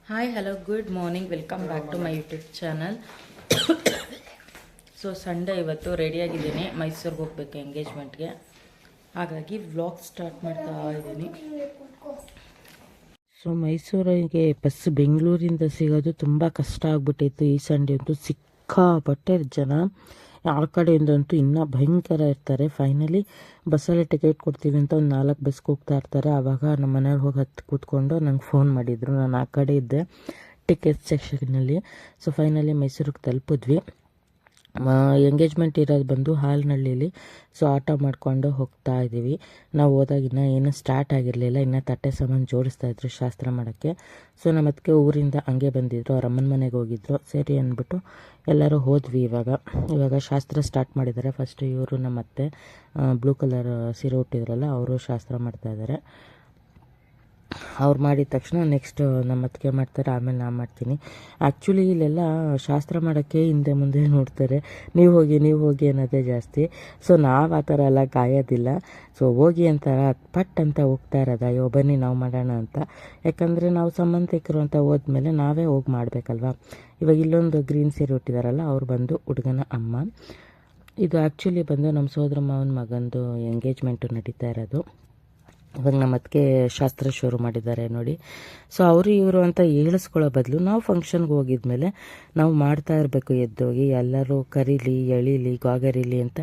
Hi hello good morning, welcome back to my YouTube channel. So Sunday ಇವತ್ತು ರೆಡಿಯಾಗಿದ್ದೀನಿ, ಮೈಸೂರಿಗೆ ಹೋಗ್ಬೇಕು ಎಂಗೇಜ್ಮೆಂಟ್ಗೆ. ಹಾಗಾಗಿ ವ್ಲಾಗ್ ಸ್ಟಾರ್ಟ್ ಮಾಡ್ತಾ ಇದ್ದೀನಿ. ಸೊ ಮೈಸೂರಿಗೆ ಬಸ್ ಬೆಂಗಳೂರಿಂದ ಸಿಗೋದು ತುಂಬ ಕಷ್ಟ ಆಗ್ಬಿಟ್ಟಿತ್ತು. ಈ ಸಂಡೇ ಅಂತೂ ಸಿಕ್ಕಾಪಟ್ಟೆ ಜನ, ಆ ಕಡೆಯಿಂದಂತೂ ಇನ್ನೂ ಭಯಂಕರ ಇರ್ತಾರೆ. ಫೈನಲಿ ಬಸ್ಸಲ್ಲಿ ಟಿಕೆಟ್ ಕೊಡ್ತೀವಿ ಅಂತ ಒಂದು 4 ಬಸ್ಗೆ ಹೋಗ್ತಾ ಇರ್ತಾರೆ. ಆವಾಗ ನಮ್ಮ ಮನೆಯವ್ರು ಹೋಗಿ ಹತ್ತು ಕೂತ್ಕೊಂಡು ನಂಗೆ ಫೋನ್ ಮಾಡಿದರು. ನಾನು ಆ ಕಡೆ ಇದ್ದೆ ಟಿಕೆಟ್ ಸೆಕ್ಷನಲ್ಲಿ. ಸೊ ಫೈನಲಿ ಮೈಸೂರಿಗೆ ತಲುಪಿದ್ವಿ. ಎಂಗೇಜ್ಮೆಂಟ್ ಇರೋದು ಬಂದು ಹಾಲ್ನಳ್ಳಿಲಿ. ಸೊ ಆಟೋ ಮಾಡಿಕೊಂಡು ಹೋಗ್ತಾ ಇದ್ದೀವಿ. ನಾವು ಹೋದಾಗ ಇನ್ನೂ ಸ್ಟಾರ್ಟ್ ಆಗಿರಲಿಲ್ಲ, ಇನ್ನೂ ತಟ್ಟೆ ಸಾಮಾನು ಜೋಡಿಸ್ತಾಯಿದ್ರು ಶಾಸ್ತ್ರ ಮಾಡೋಕ್ಕೆ. ಸೊ ನಮ್ಮ ಅದಕ್ಕೆ ಊರಿಂದ ಹಂಗೆ ಬಂದಿದ್ರು, ಅವ್ರ ಅಮ್ಮನ ಮನೆಗೆ ಹೋಗಿದ್ರು. ಸರಿ ಅಂದ್ಬಿಟ್ಟು ಎಲ್ಲರೂ ಹೋದ್ವಿ. ಇವಾಗ ಶಾಸ್ತ್ರ ಸ್ಟಾರ್ಟ್ ಮಾಡಿದ್ದಾರೆ. ಫಸ್ಟ್ ಇವರು ನಮ್ಮ ಅತ್ತೆ ಬ್ಲೂ ಕಲರ್ ಸೀರೆ ಉಟ್ಟಿದ್ರಲ್ಲ, ಅವರು ಶಾಸ್ತ್ರ ಮಾಡ್ತಾಯಿದ್ದಾರೆ. ಅವ್ರು ಮಾಡಿದ ತಕ್ಷಣ ನೆಕ್ಸ್ಟ್ ನಮ್ಮ ಅತ್ತಿಗೆ ಮಾಡ್ತಾರೆ, ಆಮೇಲೆ ನಾನು ಮಾಡ್ತೀನಿ. ಆ್ಯಕ್ಚುಲಿ ಇಲ್ಲೆಲ್ಲ ಶಾಸ್ತ್ರ ಮಾಡೋಕ್ಕೆ ಹಿಂದೆ ಮುಂದೆ ನೋಡ್ತಾರೆ, ನೀವು ಹೋಗಿ ಅನ್ನೋದೇ ಜಾಸ್ತಿ. ಸೊ ನಾವು ಆ ಥರ ಎಲ್ಲ ಕಾಯೋದಿಲ್ಲ. ಸೊ ಹೋಗಿ ಅಂತಾರ ಪಟ್ ಅಂತ ಹೋಗ್ತಾ ಇರೋದು, ಅಯ್ಯೋ ಬನ್ನಿ ನಾವು ಮಾಡೋಣ ಅಂತ. ಯಾಕಂದರೆ ನಾವು ಸಂಬಂಧಿಕರು ಅಂತ ಹೋದ್ಮೇಲೆ ನಾವೇ ಹೋಗಿ ಮಾಡಬೇಕಲ್ವ. ಇವಾಗ ಇಲ್ಲೊಂದು ಗ್ರೀನ್ ಸೀರೆ ಉಟ್ಟಿದಾರಲ್ಲ, ಅವ್ರು ಬಂದು ಹುಡುಗನ ಅಮ್ಮ. ಇದು ಆ್ಯಕ್ಚುಲಿ ಬಂದು ನಮ್ಮ ಸೋದರ ಮಾವನ ಮಗಂದು ಎಂಗೇಜ್ಮೆಂಟು ನಡೀತಾ ಇರೋದು. ಇವಾಗ ನಮ್ಮ ಅದಕ್ಕೆ ಶಾಸ್ತ್ರ ಶುರು ಮಾಡಿದ್ದಾರೆ ನೋಡಿ. ಸೊ ಅವರು ಇವರು ಅಂತ ಹೇಳಿಸ್ಕೊಳ್ಳೋ ಬದಲು ನಾವು ಫಂಕ್ಷನ್ಗೆ ಹೋಗಿದ್ಮೇಲೆ ನಾವು ಮಾಡ್ತಾ ಇರಬೇಕು. ಎದ್ದೋಗಿ ಎಲ್ಲರೂ ಕರೀಲಿ, ಎಳೀಲಿ, ಗ್ವಾಗರೀಲಿ ಅಂತ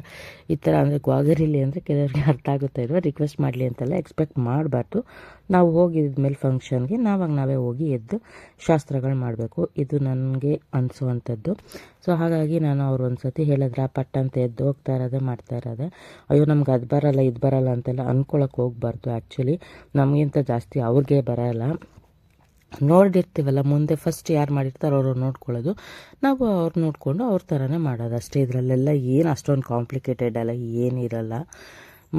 ಈ ಥರ. ಅಂದರೆ ಗ್ವಾಗರೀಲಿ ಅಂದರೆ ಕೆಲವರಿಗೆ ಅರ್ಥ ಆಗುತ್ತಾ ಇಲ್ವ, ರಿಕ್ವೆಸ್ಟ್ ಮಾಡಲಿ ಅಂತೆಲ್ಲ ಎಕ್ಸ್ಪೆಕ್ಟ್ ಮಾಡಬಾರ್ದು. ನಾವು ಹೋಗಿದ್ಮೇಲೆ ಫಂಕ್ಷನ್ಗೆ ನಾವೇ ಹೋಗಿ ಎದ್ದು ಶಾಸ್ತ್ರಗಳು ಮಾಡಬೇಕು. ಇದು ನನಗೆ ಅನಿಸುವಂಥದ್ದು. ಸೊ ಹಾಗಾಗಿ ನಾನು ಅವ್ರು ಒಂದು ಸತಿ ಹೇಳಿದ್ರೆ ಪಟ್ಟ ಅಂತ ಎದ್ದು ಹೋಗ್ತಾ ಇರೋದೇ ಮಾಡ್ತಾ ಇರೋದೆ. ಅಯ್ಯೋ ನಮ್ಗೆ ಅದು ಬರಲ್ಲ ಇದು ಬರಲ್ಲ ಅಂತೆಲ್ಲ ಅಂದ್ಕೊಳಕ್ಕೆ ಹೋಗ್ಬಾರ್ದು. ಆ್ಯಕ್ಚುಲಿ ನಮಗಿಂತ ಜಾಸ್ತಿ ಅವ್ರಿಗೆ ಬರೋಲ್ಲ. ನೋಡಿರ್ತೀವಲ್ಲ ಮುಂದೆ, ಫಸ್ಟ್ ಯಾರು ಮಾಡಿರ್ತಾರೋ ಅವರು ನೋಡ್ಕೊಳ್ಳೋದು, ನಾವು ಅವ್ರು ನೋಡಿಕೊಂಡು ಅವ್ರ ಥರನೇ ಮಾಡೋದು ಅಷ್ಟೇ. ಇದರಲ್ಲೆಲ್ಲ ಏನು ಅಷ್ಟೊಂದು ಕಾಂಪ್ಲಿಕೇಟೆಡ್ ಅಲ್ಲ, ಏನಿರಲ್ಲ.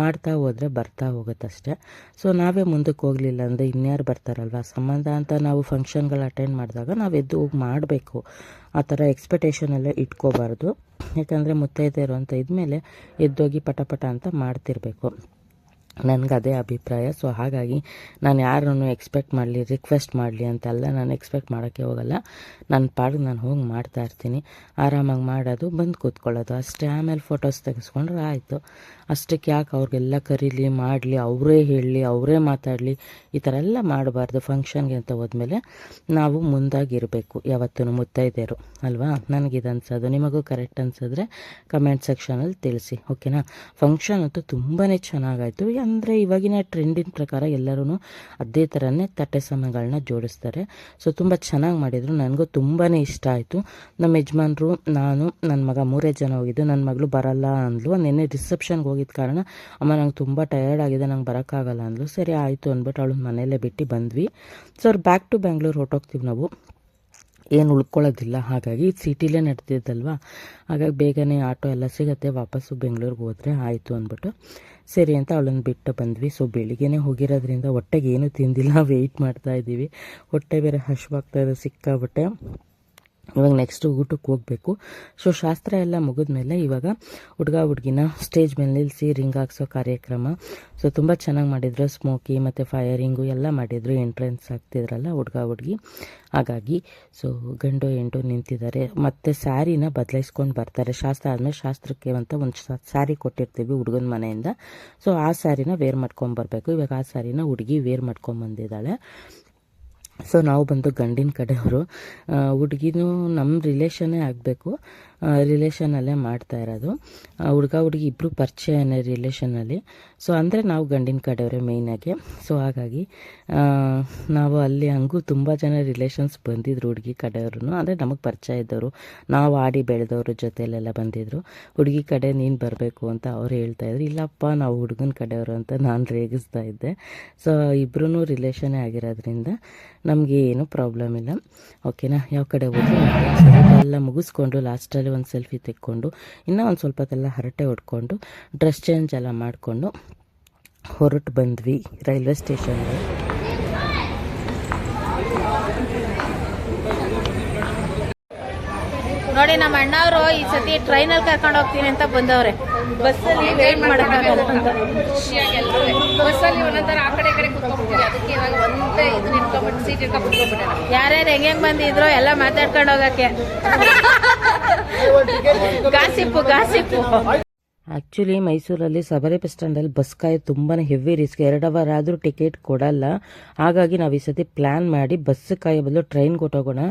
ಮಾಡ್ತಾ ಹೋದರೆ ಬರ್ತಾ ಹೋಗುತ್ತಷ್ಟೆ. ಸೊ ನಾವೇ ಮುಂದಕ್ಕೆ ಹೋಗಲಿಲ್ಲ ಅಂದರೆ ಇನ್ಯಾರು ಬರ್ತಾರಲ್ವ ಸಂಬಂಧ ಅಂತ. ನಾವು ಫಂಕ್ಷನ್ಗಳು ಅಟೆಂಡ್ ಮಾಡಿದಾಗ ನಾವು ಎದ್ದು ಹೋಗಿ ಮಾಡಬೇಕು. ಆ ಥರ ಎಕ್ಸ್ಪೆಕ್ಟೇಷನ್ ಎಲ್ಲ ಇಟ್ಕೋಬಾರ್ದು. ಯಾಕಂದರೆ ಮುತ್ತೈದೆಯರು ಅಂತ ಇದ್ಮೇಲೆ ಎದ್ದೋಗಿ ಪಟ ಅಂತ ಮಾಡ್ತಿರ್ಬೇಕು. ನನಗೆ ಅದೇ ಅಭಿಪ್ರಾಯ. ಸೊ ಹಾಗಾಗಿ ನಾನು ಯಾರನ್ನು ಎಕ್ಸ್ಪೆಕ್ಟ್ ಮಾಡಲಿ, ರಿಕ್ವೆಸ್ಟ್ ಮಾಡಲಿ ಅಂತೆಲ್ಲ ನಾನು ಎಕ್ಸ್ಪೆಕ್ಟ್ ಮಾಡೋಕ್ಕೆ ಹೋಗಲ್ಲ. ನನ್ನ ಪಾಡಿಗೆ ನಾನು ಹೋಗಿ ಮಾಡ್ತಾಯಿರ್ತೀನಿ. ಆರಾಮಾಗಿ ಮಾಡೋದು, ಬಂದು ಕೂತ್ಕೊಳ್ಳೋದು ಅಷ್ಟೇ. ಆಮೇಲೆ ಫೋಟೋಸ್ ತೆಗೆಸ್ಕೊಂಡ್ರೆ ಆಯಿತು. ಅಷ್ಟಕ್ಕೆ ಯಾಕೆ ಅವ್ರಿಗೆಲ್ಲ ಕರೀಲಿ, ಮಾಡಲಿ, ಅವರೇ ಹೇಳಲಿ, ಅವರೇ ಮಾತಾಡಲಿ, ಈ ಥರ ಎಲ್ಲ ಮಾಡಬಾರ್ದು. ಫಂಕ್ಷನ್ಗೆ ಅಂತ ಹೋದ್ಮೇಲೆ ನಾವು ಮುಂದಾಗಿರಬೇಕು ಯಾವತ್ತೂ ಮುತ್ತೈದೆಯರು ಅಲ್ವಾ. ನನಗಿದು ಅನ್ಸೋದು. ನಿಮಗೂ ಕರೆಕ್ಟ್ ಅನ್ಸಿದ್ರೆ ಕಮೆಂಟ್ ಸೆಕ್ಷನಲ್ಲಿ ತಿಳಿಸಿ, ಓಕೆನಾ. ಫಂಕ್ಷನ್ ಅಂತೂ ತುಂಬಾ ಚೆನ್ನಾಗಾಯಿತು. ಅಂದರೆ ಇವಾಗಿನ ಟ್ರೆಂಡಿನ ಪ್ರಕಾರ ಎಲ್ಲರೂ ಅದೇ ಥರನೇ ತಟ್ಟೆ ಸಾಮಾನುಗಳನ್ನ ಜೋಡಿಸ್ತಾರೆ. ಸೊ ತುಂಬ ಚೆನ್ನಾಗಿ ಮಾಡಿದರು, ನನಗೂ ತುಂಬಾ ಇಷ್ಟ ಆಯಿತು. ನಮ್ಮ ಯಜಮಾನ್ರು, ನಾನು, ನನ್ನ ಮಗ 3 ಜನ ಹೋಗಿದ್ದು. ನನ್ನ ಮಗಳು ಬರಲ್ಲ ಅಂದ್ಲು. ನೆನ್ನೆ ರಿಸೆಪ್ಷನ್ಗೆ ಹೋಗಿದ್ದ ಕಾರಣ ಅಮ್ಮ ನಂಗೆ ತುಂಬ ಟಯರ್ಡ್ ಆಗಿದೆ, ನಂಗೆ ಬರೋಕ್ಕಾಗಲ್ಲ ಅಂದ್ಲು. ಸರಿ ಆಯಿತು ಅಂದ್ಬಿಟ್ಟು ಅವಳು ಮನೆಯಲ್ಲೇ ಬಿಟ್ಟು ಬಂದ್ವಿ. ಸೊ ಅವ್ರು ಬ್ಯಾಕ್ ಟು ಬ್ಯಾಂಗ್ಳೂರು ಹೊರಟೋಗ್ತೀವಿ ನಾವು, ಏನು ಉಳ್ಕೊಳ್ಳೋದಿಲ್ಲ. ಹಾಗಾಗಿ ಸಿಟಿಲೇ ನಡೆದಿದ್ದಲ್ವ, ಹಾಗಾಗಿ ಬೇಗನೆ ಆಟೋ ಎಲ್ಲ ಸಿಗುತ್ತೆ. ವಾಪಸ್ಸು ಬೆಂಗಳೂರಿಗೆ ಹೋದರೆ ಆಯಿತು ಅಂದ್ಬಿಟ್ಟು ಸರಿ ಅಂತ ಅವಳನ್ನು ಬಿಟ್ಟು ಬಂದ್ವಿ. ಸೊ ಬೆಳಿಗ್ಗೆನೇ ಹೋಗಿರೋದ್ರಿಂದ ಹೊಟ್ಟೆಗೆ ಏನೂ ತಿಂದಿಲ್ಲ, ವೆಯ್ಟ್ ಮಾಡ್ತಾಯಿದ್ದೀವಿ. ಹೊಟ್ಟೆ ಬೇರೆ ಹಶ್ವಾಗ್ತಾಯಿದೆ ಸಿಕ್ಕಾಬಿಟ್ಟೆ. ಇವಾಗ ನೆಕ್ಸ್ಟು ಊಟಕ್ಕೆ ಹೋಗಬೇಕು. ಸೊ ಶಾಸ್ತ್ರ ಎಲ್ಲ ಮುಗಿದ್ಮೇಲೆ ಇವಾಗ ಹುಡುಗ ಹುಡುಗಿನ ಸ್ಟೇಜ್ ಮೇಲೆ ನಿಲ್ಲಿಸಿ ರಿಂಗ್ ಹಾಕ್ಸೋ ಕಾರ್ಯಕ್ರಮ. ಸೊ ತುಂಬ ಚೆನ್ನಾಗಿ ಮಾಡಿದ್ರು. ಸ್ಮೋಕಿ ಮತ್ತು ಫೈರಿಂಗು ಎಲ್ಲ ಮಾಡಿದರು. ಎಂಟ್ರೆನ್ಸ್ ಆಗ್ತಿದ್ರಲ್ಲ ಹುಡುಗ ಹುಡುಗಿ, ಹಾಗಾಗಿ ಸೊ ಗಂಡು ಹೆಂಡು ನಿಂತಿದ್ದಾರೆ. ಮತ್ತು ಸ್ಯಾರಿನ ಬದಲಾಯಿಸ್ಕೊಂಡು ಬರ್ತಾರೆ. ಶಾಸ್ತ್ರ ಆದಮೇಲೆ ಶಾಸ್ತ್ರಕ್ಕೆ ಅಂತ ಒಂದು ಸ್ಯಾರಿ ಕೊಟ್ಟಿರ್ತೀವಿ ಹುಡುಗನ ಮನೆಯಿಂದ. ಸೊ ಆ ಸ್ಯಾರಿನ ವೇರ್ ಮಾಡ್ಕೊಂಬರ್ಬೇಕು. ಇವಾಗ ಆ ಸ್ಯಾರಿನ ಹುಡುಗಿ ವೇರ್ ಮಾಡ್ಕೊಂಬಂದಿದ್ದಾಳೆ. ಸೊ ನಾವು ಬಂದು ಗಂಡಿನ ಕಡೆಯವರು. ಹುಡುಗಿನೂ ನಮ್ಮ ರಿಲೇಷನ್ನೇ ಆಗಬೇಕು, ರಿಲೇಷನಲ್ಲೇ ಮಾಡ್ತಾ ಇರೋದು. ಹುಡುಗ ಹುಡುಗಿ ಇಬ್ಬರು ಪರಿಚಯನೇ ರಿಲೇಷನಲ್ಲಿ. ಸೊ ಅಂದರೆ ನಾವು ಗಂಡಿನ ಕಡೆಯವರೇ ಮೇಯ್ನಾಗಿ. ಸೊ ಹಾಗಾಗಿ ನಾವು ಅಲ್ಲಿ ಹಂಗೂ ತುಂಬ ಜನ ರಿಲೇಷನ್ಸ್ ಬಂದಿದ್ರು ಹುಡುಗಿ ಕಡೆಯವರು. ಅಂದರೆ ನಮಗೆ ಪರಿಚಯ ಇದ್ದವರು, ನಾವು ಆಡಿ ಬೆಳೆದವ್ರ ಜೊತೆಯಲ್ಲೆಲ್ಲ ಬಂದಿದ್ದರು. ಹುಡುಗಿ ಕಡೆ ನೀನು ಬರಬೇಕು ಅಂತ ಅವ್ರು ಹೇಳ್ತಾಯಿದ್ರು. ಇಲ್ಲಪ್ಪ ನಾವು ಹುಡುಗನ ಕಡೆಯವರು ಅಂತ ನಾನು ರೇಗಿಸ್ತಾ ಇದ್ದೆ. ಸೊ ಇಬ್ಬರೂ ರಿಲೇಷನ್ನೇ ಆಗಿರೋದ್ರಿಂದ ನಮಗೆ ಏನೂ ಪ್ರಾಬ್ಲಮ್ ಇಲ್ಲ, ಓಕೆನಾ. ಯಾವ ಕಡೆ ಹೋಗಿ ಎಲ್ಲ ಮುಗಿಸ್ಕೊಂಡು ಲಾಸ್ಟಲ್ಲಿ ಒಂದು ಸೆಲ್ಫಿ ತೆಕ್ಕೊಂಡು ಇನ್ನೂ ಒಂದು ಸ್ವಲ್ಪ ಹೊತ್ತೆಲ್ಲ ಹರಟೆ ಹೊಡ್ಕೊಂಡು ಡ್ರೆಸ್ ಚೇಂಜ್ ಎಲ್ಲ ಮಾಡಿಕೊಂಡು ಹೊರಟು ಬಂದ್ವಿ ರೈಲ್ವೆ ಸ್ಟೇಷನ್ಗೆ. ನೋಡಿ ನಮ್ಮ ಅಣ್ಣವರು ಈ ಸತಿ ಟ್ರೈನಲ್ಲಿ ಕರ್ಕೊಂಡು ಹೋಗ್ತೀನಿ ಅಂತ ಬಂದವ್ರೆ. ಬಸ್ಸಲ್ಲಿ ವೇಟ್ ಮಾಡೋಕ್ಕಾಗಲ್ಲ ಅಂತ ಬಸ್ಸಲ್ಲಿ ಒಂದೊಂದರ ಆ ಕಡೆ ಕೂತ್ಕೊಂಡ್ಬಿಟ್ಟಿದೆ. ಅದಕ್ಕೆ ಇವಾಗ ಒಂದೇ ಇದನ್ನ ಇಟ್ಕೊಂಡ್ಬಿಟ್ಟು ಸೀಟ್ ಇಟ್ಕೊಂಡು ಕುತ್ಕೊಂಡ್ಬಿಟ್ಟೆ. ಯಾರ್ಯಾರು ಹೆಂಗೆ ಬಂದಿದ್ರು ಎಲ್ಲ ಮಾತಾಡ್ಕೊಂಡು ಹೋಗಕ್ಕೆ. ಗಾಸಿಪ್ಪು ಆ್ಯಕ್ಚುಲಿ ಮೈಸೂರಲ್ಲಿ ಸಬರಿ ಬಸ್ ಸ್ಟ್ಯಾಂಡಲ್ಲಿ ಬಸ್ ಕಾಯೋದು ತುಂಬಾ ಹೆವಿ ರಿಸ್ಕ್. 2 ಅವರ್ ಆದರೂ ಟಿಕೆಟ್ ಕೊಡಲ್ಲ. ಹಾಗಾಗಿ ನಾವು ಈ ಸತಿ ಪ್ಲ್ಯಾನ್ ಮಾಡಿ ಬಸ್ ಕಾಯೋ ಬದಲು ಟ್ರೈನ್ ಕೊಟ್ಟೋಗೋಣ,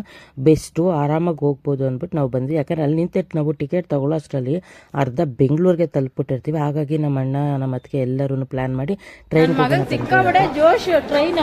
ಬೆಸ್ಟು, ಆರಾಮಾಗಿ ಹೋಗ್ಬೋದು ಅಂದ್ಬಿಟ್ಟು ನಾವು ಬಂದ್ವಿ. ಯಾಕಂದರೆ ಅಲ್ಲಿ ನಿಂತಿಟ್ಟು ನಾವು ಟಿಕೆಟ್ ತೊಗೊಳ್ಳೋ ಅಷ್ಟರಲ್ಲಿ ಅರ್ಧ ಬೆಂಗಳೂರಿಗೆ ತಲುಪಿಟ್ಟಿರ್ತೀವಿ. ಹಾಗಾಗಿ ನಮ್ಮ ಅಣ್ಣ ನಮ್ಮ ಅದಕ್ಕೆ ಎಲ್ಲರೂ ಪ್ಲ್ಯಾನ್ ಮಾಡಿ ಟ್ರೈನ್ ಸಿಕ್ಕಾಬಡೆ ಜೋಶ್. Train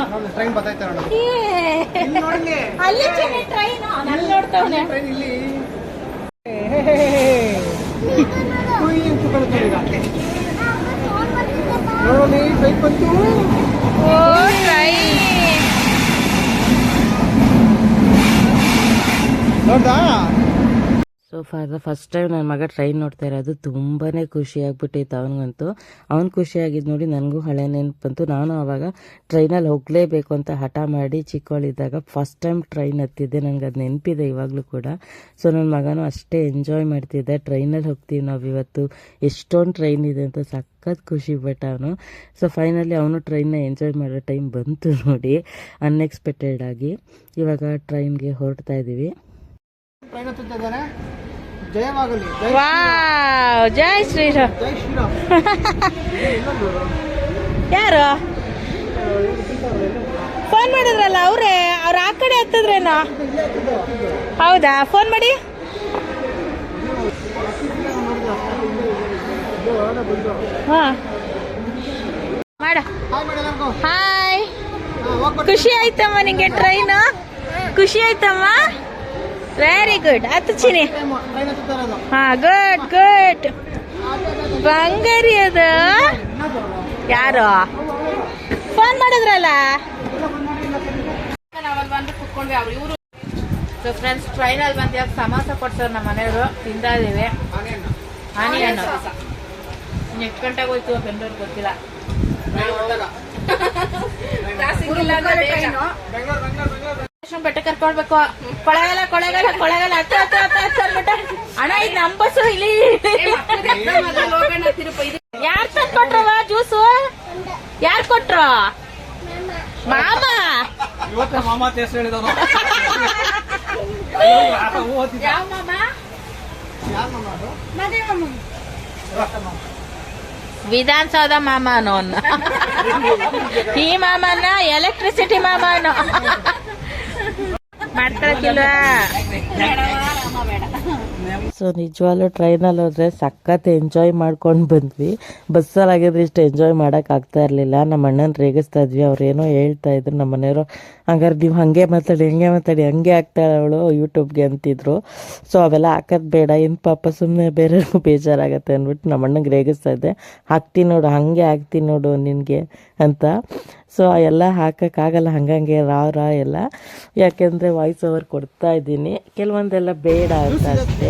so for the first time ನನ್ನ ಮಗ ಟ್ರೈನ್ ನೋಡ್ತಾ ಇರೋದು. ತುಂಬಾ ಖುಷಿ ಆಗ್ಬಿಟ್ಟಿತ್ತು ಅವನಿಗಂತೂ. ಅವ್ನು ಖುಷಿಯಾಗಿದ್ದು ನೋಡಿ ನನಗೂ ಹಳೆ ನೆನಪು ಬಂತು. ನಾನು ಆವಾಗ ಟ್ರೈನಲ್ಲಿ ಹೋಗಲೇಬೇಕು ಅಂತ ಹಠ ಮಾಡಿ ಚಿಕ್ಕವಳಿದ್ದಾಗ ಫಸ್ಟ್ ಟೈಮ್ ಟ್ರೈನ್ ಹತ್ತಿದ್ದೆ. ನನಗೆ ಅದು ನೆನಪಿದೆ ಇವಾಗಲೂ ಕೂಡ. ಸೊ ನನ್ನ ಮಗನೂ ಅಷ್ಟೇ ಎಂಜಾಯ್ ಮಾಡ್ತಿದ್ದೆ. ಟ್ರೈನಲ್ಲಿ ಹೋಗ್ತೀವಿ ನಾವು ಇವತ್ತು, ಎಷ್ಟೊಂದು ಟ್ರೈನ್ ಇದೆ ಅಂತ ಸಖತ್ ಖುಷಿ ಪಟ್ಟ ಅವನು. ಸೊ ಫೈನಲಿ ಅವನು ಟ್ರೈನ್ನ ಎಂಜಾಯ್ ಮಾಡೋ ಟೈಮ್ ಬಂತು ನೋಡಿ, ಅನ್ಎಕ್ಸ್ಪೆಕ್ಟೆಡ್ ಆಗಿ. ಇವಾಗ ಟ್ರೈನ್ಗೆ ಹೊರಡ್ತಾ ಇದ್ದೀವಿ. ಜೈ ಶ್ರೀರಾಮ್. ಯಾರು ಫೋನ್ ಮಾಡಿದ್ರಲ್ಲ ಅವ್ರೇ? ಅವ್ರು ಆ ಕಡೆ ಹತ್ತದ್ರೇನೋ? ಹೌದಾ, ಫೋನ್ ಮಾಡಿ. ಹಾ ಮಾಡ. ಹಾಯ್, ಖುಷಿ ಆಯ್ತಮ್ಮ ನಿಂಗೆ ಟ್ರೈನ್? ಖುಷಿ ಆಯ್ತಮ್ಮ? Very good. ಹತ್ತು ಚಿನಿ. ಹಾ, ಗುಡ್ ಗುಡ್. ಬಂಗಾರಿ ಅದು ಯಾರು ಫೋನ್ ಮಾಡಿದ್ರಲ್ಲ? ನಾವಲ್ಲಿ ಬಂದು ಕುತ್ಕೊಂಡ್ವಿ. ಅವ್ರು ಇವರು. ಸೊ ಫ್ರೆಂಡ್ಸ್, ಟ್ರೈನಲ್ಲಿ ಬಂದು ಸಮೋಸ ಕೊಡ್ತಾರೆ ನಮ್ಮ ಮನೆಯವರು. ತಿಂತಾ ಇದೀವಿ. ಆನಿಯನ್ ಎಷ್ಟು ಗಂಟೆಗೆ ಹೋಯ್ತು ಬೆಂಗಳೂರಿಗೆ ಗೊತ್ತಿಲ್ಲ. ಬೆಟ್ಟ ಕರ್ಕೊಳ್ಬೇಕು. ಕೊಳೆಗಲ್ಲ ಅಣ್ಣ, ಇದು ನಮ್ಮ ಬಸ್ಸು. ಇಲ್ಲಿ ಯಾರು ತಂದ್ಕೊಟ್ರವ ಜ್ಯೂಸು? ಯಾರು ಕೊಟ್ರು? ಮಾಮ. ಯಾವ ಮಾಮ? ವಿಧಾನಸೌಧ ಮಾಮನು. ಈ ಮಾಮನ ಎಲೆಕ್ಟ್ರಿಸಿಟಿ ಮಾಮನು ಮಾಡ್ಕೊಳಕ್ಕಿಲ್ವಾ? ಸೊ ನಿಜವಾಗ್ಲೂ ಟ್ರೈನಲ್ಲಿ ಹೋದರೆ ಸಖತ್ ಎಂಜಾಯ್ ಮಾಡ್ಕೊಂಡು ಬಂದ್ವಿ. ಬಸ್ಸಲ್ಲಿ ಆಗಿದ್ರೆ ಇಷ್ಟು ಎಂಜಾಯ್ ಮಾಡೋಕ್ಕಾಗ್ತಾ ಇರಲಿಲ್ಲ. ನಮ್ಮ ಅಣ್ಣನ ರೇಗಿಸ್ತಾ ಇದ್ವಿ. ಅವ್ರೇನೋ ಹೇಳ್ತಾ ಇದ್ರು ನಮ್ಮ ಮನೆಯವರು. ಹಂಗಾರೆ ನೀವು ಹಾಗೆ ಮಾತಾಡಿ ಹಂಗೆ ಆಗ್ತಾಳೆ ಅವಳು ಯೂಟ್ಯೂಬ್ಗೆ ಅಂತಿದ್ರು. ಸೊ ಅವೆಲ್ಲ ಹಾಕೋದು ಬೇಡ, ಏನು ಪಾಪ ಸುಮ್ಮನೆ ಬೇರೆಯವ್ರಿಗೂ ಬೇಜಾರಾಗತ್ತೆ ಅಂದ್ಬಿಟ್ಟು ನಮ್ಮ ಅಣ್ಣಂಗೆ ರೇಗಿಸ್ತಾ ಇದ್ದೆ. ಹಾಕ್ತೀನಿ ನೋಡು, ಹಾಗೆ ಹಾಕ್ತೀನಿ ನೋಡು ನಿನಗೆ ಅಂತ. ಸೊ ಎಲ್ಲ ಹಾಕೋಕ್ಕಾಗಲ್ಲ ಹಂಗಂಗೆ ರಾ ಎಲ್ಲ, ಯಾಕೆಂದರೆ ವಾಯ್ಸ್ ಓವರ್ ಕೊಡ್ತಾ ಇದ್ದೀನಿ. ಕೆಲವೊಂದೆಲ್ಲ ಬೇಡ ಅಂತ ಅಷ್ಟೇ.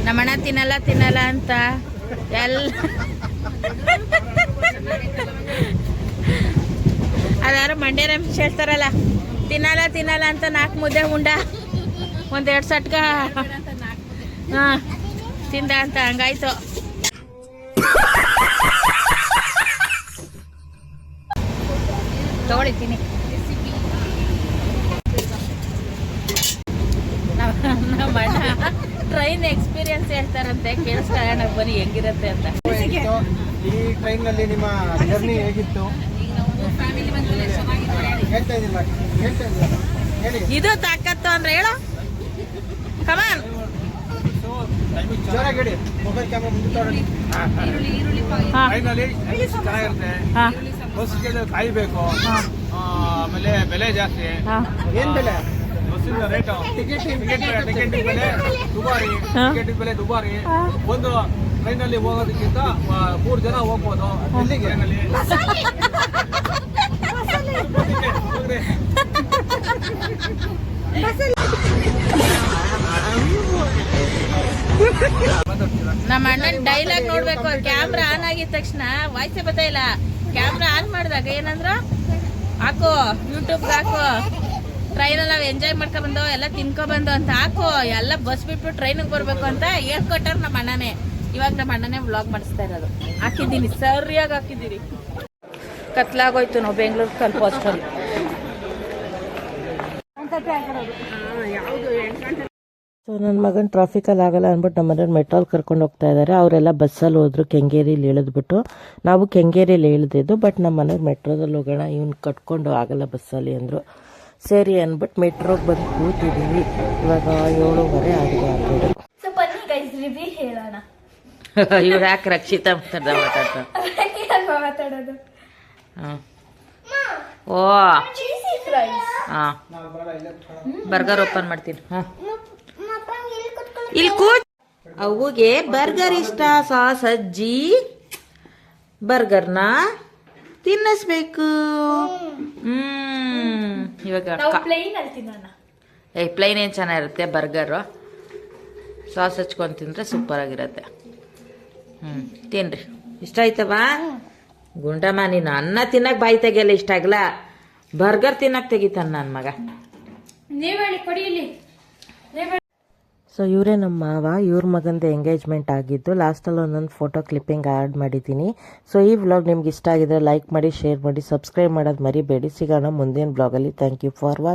ನಮ್ಮಣ್ಣ ತಿನ್ನಲ್ಲ ಅಂತ ಎಲ್ಲ ಅದಾರು ಮಂಡ್ಯ ರಮೇಶ್ ಹೇಳ್ತಾರಲ್ಲ, ತಿನ್ನಲ್ಲ ಅಂತ 4 ಮುದ್ದೆ ಉಂಡ, 1-2 ಸಟ್ಕ ತಿಂದ ಅಂತ. ಹಂಗಾಯ್ತು. ತಗೊಳ್ತೀನಿ. ನಮ್ಮ ಅಣ್ಣ ಟ್ರೈನ್ ಎಕ್ಸ್ಪೀರಿಯನ್ಸ್ ಹೇಳ್ತಾರಂತೆ, ಕೇಳಿಸ್ಕೊಳ್ಳೋಣ ಬನ್ನಿ ಹೆಂಗಿರುತ್ತೆ ಅಂತ. ಈ ಟ್ರೈನ್ ನಲ್ಲಿ ನಿಮ್ಮ ಜರ್ನಿ ಹೇಗಿತ್ತು? ಇದು ತಾಕತ್ತು ಅಂದ್ರೆ ಹೇಳೋ, ಕಮಾನ್. ಮೊಬೈಲ್ ಕ್ಯಾಮ್ರಾ ಮುಂದೆ ತಗೊಳ್ಳಿ. ಚೆನ್ನಾಗಿರುತ್ತೆ. ಬಸ್ಗೆ ಕಾಯ್ಬೇಕು, ಆಮೇಲೆ ಬೆಲೆ ಜಾಸ್ತಿ. ಏನ್ ಬೆಲೆ? ಬಸ್ಸಿನ ರೇಟ್, ಟಿಕೆಟ್ ಬೆಲೆ ದುಬಾರಿ. ಒಂದು ಟ್ರೈನಲ್ಲಿ ಹೋಗೋದಕ್ಕಿಂತ 3 ಜನ ಹೋಗ್ಬೋದು. ಟ್ರೈನಲ್ಲಿ ನಮ್ಮ ಅಣ್ಣನ ಡೈಲಾಗ್ ನೋಡ್ಬೇಕು. ಕ್ಯಾಮ್ರಾ ಆನ್ ಆಗಿದ ತಕ್ಷಣ ವಾಯ್ಸೇ ಬರ್ತಾಯಿಲ್ಲ. ಕ್ಯಾಮ್ರಾ ಆನ್ ಮಾಡಿದಾಗ ಏನಂದ್ರ ಹಾಕು, ಯೂಟ್ಯೂಬ್ಗೆ ಹಾಕು. ಟ್ರೈನಲ್ಲಿ ನಾವು ಎಂಜಾಯ್ ಮಾಡ್ಕೊ ಬಂದೋ ಎಲ್ಲ ತಿನ್ಕೊ ಬಂದೋ ಅಂತ ಹಾಕು ಎಲ್ಲ ಬಸ್ ಬಿಟ್ಟು ಟ್ರೈನಿಗೆ ಬರ್ಬೇಕು ಅಂತ ಹೇಳ್ಕೊಟ್ಟಾರ ನಮ್ಮ ಅಣ್ಣನೇ. ಇವಾಗ ನಮ್ಮ ಅಣ್ಣನೇ ವ್ಲಾಗ್ ಮಾಡಿಸ್ತಾ ಇರೋದು. ಹಾಕಿದ್ದೀನಿ, ಸರಿಯಾಗಿ ಹಾಕಿದ್ದೀರಿ. ಕತ್ಲಾಗೋಯ್ತು, ನಾವು ಬೆಂಗಳೂರು ತಲುಪೋ ಅಷ್ಟರಲ್ಲಿ. ಸೊ ನನ್ನ ಮಗನ ಟ್ರಾಫಿಕಲ್ಲಿ ಆಗಲ್ಲ ಅಂದ್ಬಿಟ್ಟು ನಮ್ಮ ಮನೆಯವ್ರು ಮೆಟ್ರೋಲ್ಲಿ ಕರ್ಕೊಂಡು ಹೋಗ್ತಾ ಇದ್ದಾರೆ. ಅವರೆಲ್ಲ ಬಸ್ಸಲ್ಲಿ ಹೋದ್ರು, ಕೆಂಗೇರಿಲಿ ಇಳಿದ್ಬಿಟ್ಟು. ನಾವು ಕೆಂಗೇರಿಲಿ ಇಳಿದಿದ್ದು, ಬಟ್ ನಮ್ಮ ಮನೆಯವ್ರು ಮೆಟ್ರೋದಲ್ಲಿ ಹೋಗೋಣ, ಇವ್ನು ಕಟ್ಕೊಂಡು ಆಗಲ್ಲ ಬಸ್ಸಲ್ಲಿ ಅಂದರು. ಸರಿ ಅಂದ್ಬಿಟ್ಟು ಮೆಟ್ರೋಗೆ ಬಂದು ಕೂತಿದ್ದೀವಿ. ಇವಾಗ 7:15 ಆಗಿದೆ ಆಗೋದು. ಸೊ ಬನ್ನಿ ಗೈಸ್ ರಿವ್ಯೂ ಹೇಳೋಣ. ಇವ್ರು ಯಾಕೆ ರಕ್ಷಿತಾ ಮಾತಾಡೋದು ಹಾಂ ಓ ಚೀಸಿ ಫ್ರೈಸ್. ಹಾಂ ಬರ್ಗರ್ ಓಪನ್ ಮಾಡ್ತೀನಿ. ಹಾಂ ಇಲ್ಲಿ ಕೂತ್ ಅವುಗೆ ಬರ್ಗರ್ ಇಷ್ಟ, ಸಾಸ್ ಅಜ್ಜಿ ಬರ್ಗರ್ನ ತಿನ್ನಿಸ್ಬೇಕು. ಇವಾಗ ಪ್ಲೇನ್ ಅಲ್ಲಿ ತಿನ್ನೋಣ. ಪ್ಲೈನ್ ಏನು ಚೆನ್ನಾಗಿರುತ್ತೆ, ಬರ್ಗರು ಸಾಸ್ ಹಚ್ಕೊಂಡು ತಿಂದರೆ ಸೂಪರ್ ಆಗಿರತ್ತೆ. ತಿನ್ರಿ. ಇಷ್ಟ ಆಯ್ತವಾ ಗುಂಡಮ್ಮ? ನೀನು ಅನ್ನ ತಿನ್ನಕ್ಕೆ ಬಾಯಿ ತೆಗಿಯಲ್ಲ, ಇಷ್ಟ ಆಗಲ್ಲ. ಬರ್ಗರ್ ತಿನ್ನಕ್ಕೆ ತೆಗಿತಾನೆ ನನ್ನ ಮಗ. ನೀವ್ ಹೇಳಿ ಕೊಡಿ ಇಲ್ಲಿ. ಸೊ ಇವರೇ ನಮ್ಮ ಮಾವ. ಇವ್ರ ಮಗಂದು ಎಂಗೇಜ್ಮೆಂಟ್ ಆಗಿದ್ದು. ಲಾಸ್ಟಲ್ಲಿ ಒಂದೊಂದು ಫೋಟೋ ಕ್ಲಿಪ್ಪಿಂಗ್ ಆ್ಯಡ್ ಮಾಡಿದ್ದೀನಿ. ಸೊ ಈ ವ್ಲಾಗ್ ನಿಮ್ಗೆ ಇಷ್ಟ ಆಗಿದ್ರೆ ಲೈಕ್ ಮಾಡಿ, ಶೇರ್ ಮಾಡಿ, ಸಬ್ಸ್ಕ್ರೈಬ್ ಮಾಡೋದು ಮರಿಬೇಡಿ. ಸಿಗೋಣ ಮುಂದಿನ ಬ್ಲಾಗಲ್ಲಿ. Thank you for watching.